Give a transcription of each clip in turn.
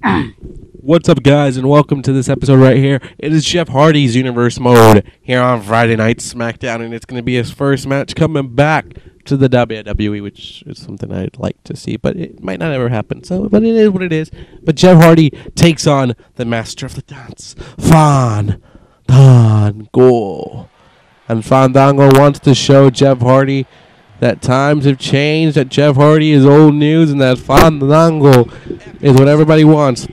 What's up, guys, and welcome to this episode right here. It is Jeff Hardy's Universe Mode here on Friday Night SmackDown, and it's going to be his first match coming back to the WWE, which is something I'd like to see, but it might not ever happen. But it is what it is. But Jeff Hardy takes on the Master of the Dance, Fandango, and Fandango wants to show Jeff Hardy that times have changed, that Jeff Hardy is old news, and that Fandango is what everybody wants.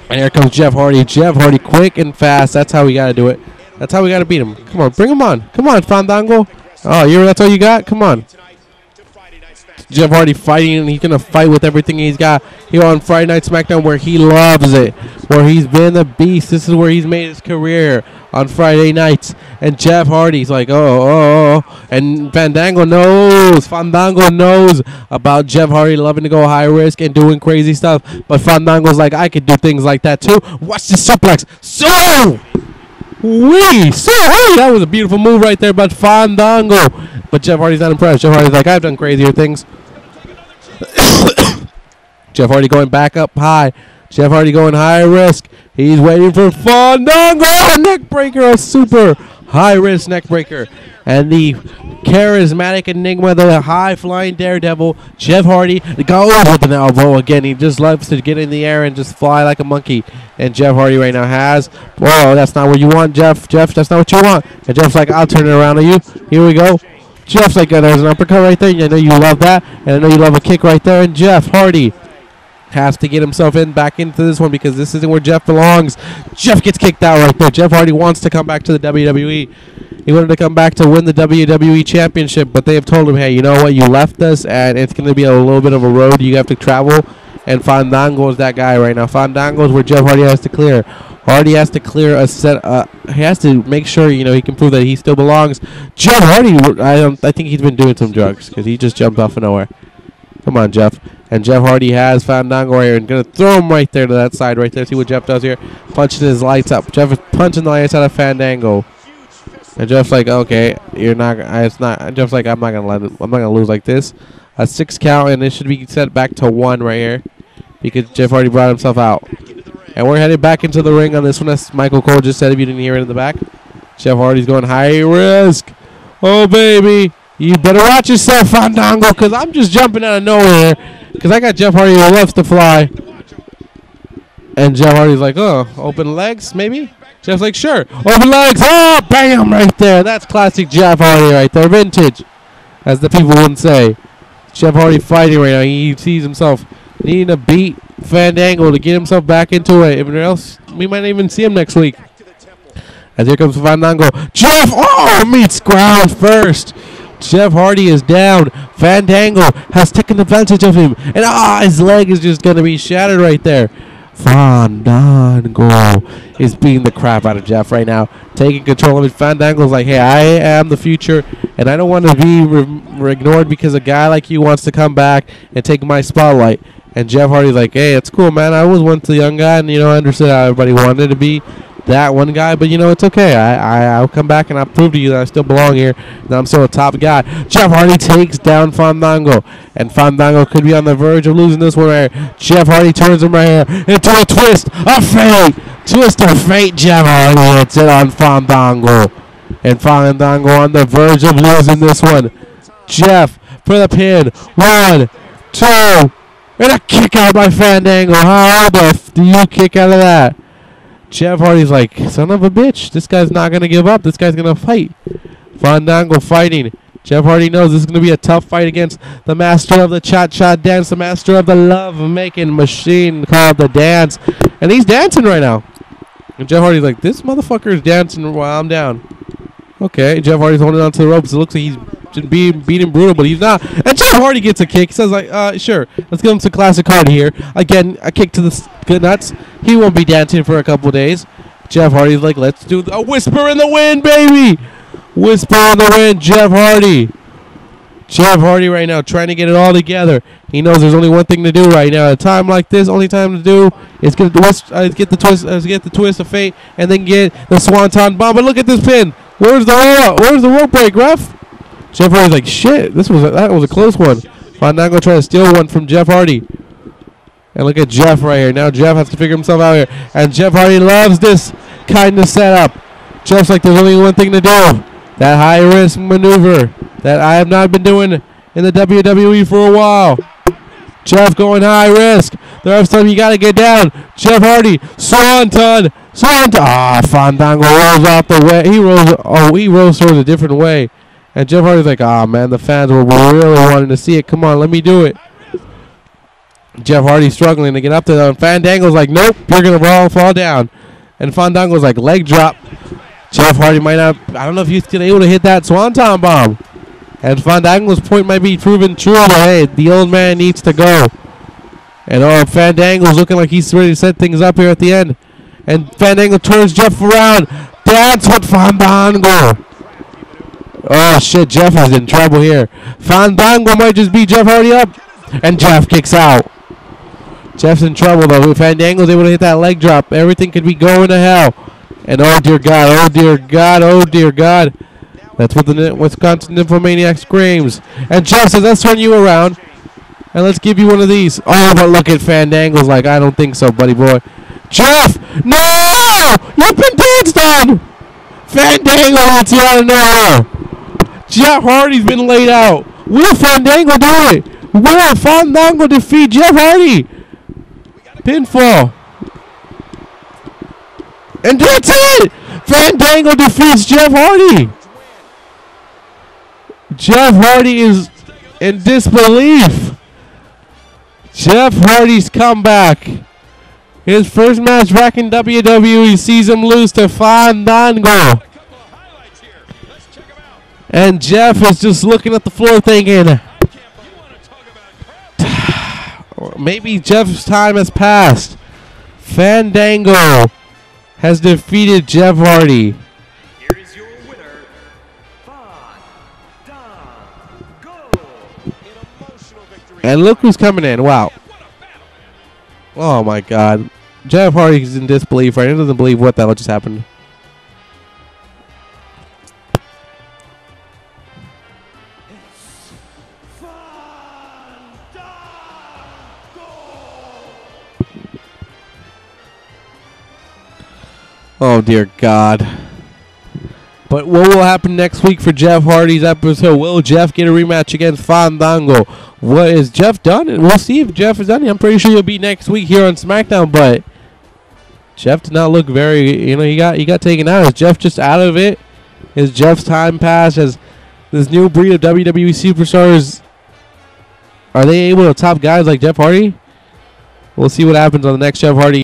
And here comes Jeff Hardy. Jeff Hardy, quick and fast. That's how we got to do it. That's how we got to beat him. Come on, bring him on. Come on, Fandango. Oh, that's all you got? Come on. Jeff Hardy fighting, and he's going to fight with everything he's got here on Friday Night SmackDown, where he loves it, where he's been a beast. This is where he's made his career, on Friday nights. And Jeff Hardy's like, oh. And Fandango knows about Jeff Hardy loving to go high risk and doing crazy stuff. But Fandango's like, I could do things like that too. Watch the suplex. So hey, that was a beautiful move right there, but Fandango. But Jeff Hardy's not impressed. Jeff Hardy's like, I've done crazier things. Jeff Hardy going back up high. Jeff Hardy going high risk. He's waiting for Fandango. Neck breaker, a super high risk neck breaker. And the charismatic enigma, the high flying daredevil, Jeff Hardy, goes with an elbow again. He just loves to get in the air and just fly like a monkey. And Jeff Hardy right now has, whoa, that's not what you want, Jeff. Jeff, that's not what you want. And Jeff's like, I'll turn it around on you. Here we go. Jeff's like, there's an uppercut right there. I know you love that. And I know you love a kick right there. And Jeff Hardy has to get himself back into this one, because this isn't where Jeff belongs. Jeff gets kicked out right there. Jeff Hardy wants to come back to the WWE. He wanted to come back to win the WWE Championship, but they have told him, hey, you know what? You left us, and it's going to be a little bit of a road you have to travel. And Fandango is that guy right now. Fandango is where Jeff Hardy has to clear. Hardy has to clear a set. He has to make sure, he can prove that he still belongs. Jeff Hardy, I think he's been doing some drugs, because he just jumped off of nowhere. Come on, Jeff. And Jeff Hardy has Fandango right here, and going to throw him right there to that side right there. See what Jeff does here. Punching his lights up. Jeff is punching the lights out of Fandango. And Jeff's like, okay, you're not. It's not. Jeff's like, I'm not gonna lose like this. A 6 count, and it should be set back to 1 right here, because Jeff Hardy brought himself out. And we're headed back into the ring on this one, as Michael Cole just said. If you didn't hear it in the back, Jeff Hardy's going high risk. Oh baby, you better watch yourself, Fandango, because I'm just jumping out of nowhere, because I got Jeff Hardy who loves to fly. And Jeff Hardy's like, oh, open legs maybe. Jeff's like, sure. Open legs. Oh, bam, right there. That's classic Jeff Hardy right there. Vintage, as the people wouldn't say. Jeff Hardy fighting right now. He sees himself needing to beat Fandango to get himself back into it. If else, we might not even see him next week. As here comes Fandango. Jeff, meets ground first. Jeff Hardy is down. Fandango has taken advantage of him. And his leg is just going to be shattered right there. Fandango is beating the crap out of Jeff right now, taking control of it. Fandango's like, hey, I am the future, and I don't want to be ignored because a guy like you wants to come back and take my spotlight. And Jeff Hardy's like, hey, it's cool, man. I was once the young guy, and, I understood how everybody wanted to be that one guy, but, it's okay. I'll come back, and I'll prove to you that I still belong here, and I'm still a top guy. Jeff Hardy takes down Fandango, and Fandango could be on the verge of losing this one right here. Jeff Hardy turns him right here into a twist of fate. Twist of fate, Jeff Hardy hits it on Fandango. And Fandango on the verge of losing this one. Jeff for the pin. 1, 2, and a kick out by Fandango. How the f do you kick out of that? Jeff Hardy's like, son of a bitch. This guy's not going to give up. This guy's going to fight. Fandango fighting. Jeff Hardy knows this is going to be a tough fight against the master of the cha-cha dance, the master of the love-making machine called the dance. And he's dancing right now. And Jeff Hardy's like, this motherfucker is dancing while I'm down. Okay, Jeff Hardy's holding on to the ropes. It looks like he's beating brutal, but he's not. And Jeff Hardy gets a kick. He says, like, sure, let's give him some classic Hardy here. Again, a kick to the good nuts. He won't be dancing for a couple days. Jeff Hardy's like, let's do a whisper in the wind, baby. Whisper in the wind, Jeff Hardy. Jeff Hardy right now trying to get it all together. He knows there's only one thing to do right now. At a time like this, only time to do is get the twist of fate, and then get the swanton bomb. But look at this pin. Where's the rope break, ref? Jeff Hardy's like, shit, that was a close one. Fandango trying to steal one from Jeff Hardy. And look at Jeff right here. Now Jeff has to figure himself out here. And Jeff Hardy loves this kind of setup. Jeff's like, there's only one thing to do. That high-risk maneuver that I have not been doing in the WWE for a while. Jeff going high risk. The ref's telling him you got to get down. Jeff Hardy, Swanton. Ah, Fandango rolls out the way. He rolls towards a different way. And Jeff Hardy's like, ah, man, the fans were really wanting to see it. Come on, let me do it. Jeff Hardy's struggling to get up to them. Fandango's like, nope, you're going to fall down. And Fandango's like, leg drop. Jeff Hardy might not, I don't know if he's able to hit that Swanton bomb. And Fandango's point might be proven true, but hey, the old man needs to go. And Fandango's looking like he's ready to set things up here at the end. And Fandango turns Jeff around. That's what Fandango. Oh, shit, Jeff is in trouble here. Fandango might just beat Jeff Hardy up. And Jeff kicks out. Jeff's in trouble, though. If Fandango's able to hit that leg drop, everything could be going to hell. And oh, dear God, oh, dear God, oh, dear God. That's what the Wisconsin Nymphomaniac screams. And Jeff says, let's turn you around. And let's give you one of these. Oh, but look at Fandango's like, I don't think so, buddy boy. Jeff! No! You've been danced on! Fandango lets you out of nowhere. Jeff Hardy's been laid out. Will Fandango do it? Will Fandango defeat Jeff Hardy? Pinfall. And that's it! Fandango defeats Jeff Hardy. Jeff Hardy is in disbelief. Jeff Hardy's comeback. His first match back in WWE sees him lose to Fandango. And Jeff is just looking at the floor thinking, maybe Jeff's time has passed. Fandango has defeated Jeff Hardy. Here is your winner, Fandango. An emotional victory. And look who's coming in. Wow. Oh, my God. Jeff Hardy is in disbelief, right? He doesn't believe what the hell just happened. Oh, dear God. But what will happen next week for Jeff Hardy's episode? Will Jeff get a rematch against Fandango? What is Jeff done? We'll see if Jeff is done. I'm pretty sure he'll be next week here on SmackDown, but Jeff did not look very, he got taken out. Is Jeff just out of it? Is Jeff's time passed? As this new breed of WWE superstars, are they able to top guys like Jeff Hardy? We'll see what happens on the next Jeff Hardy.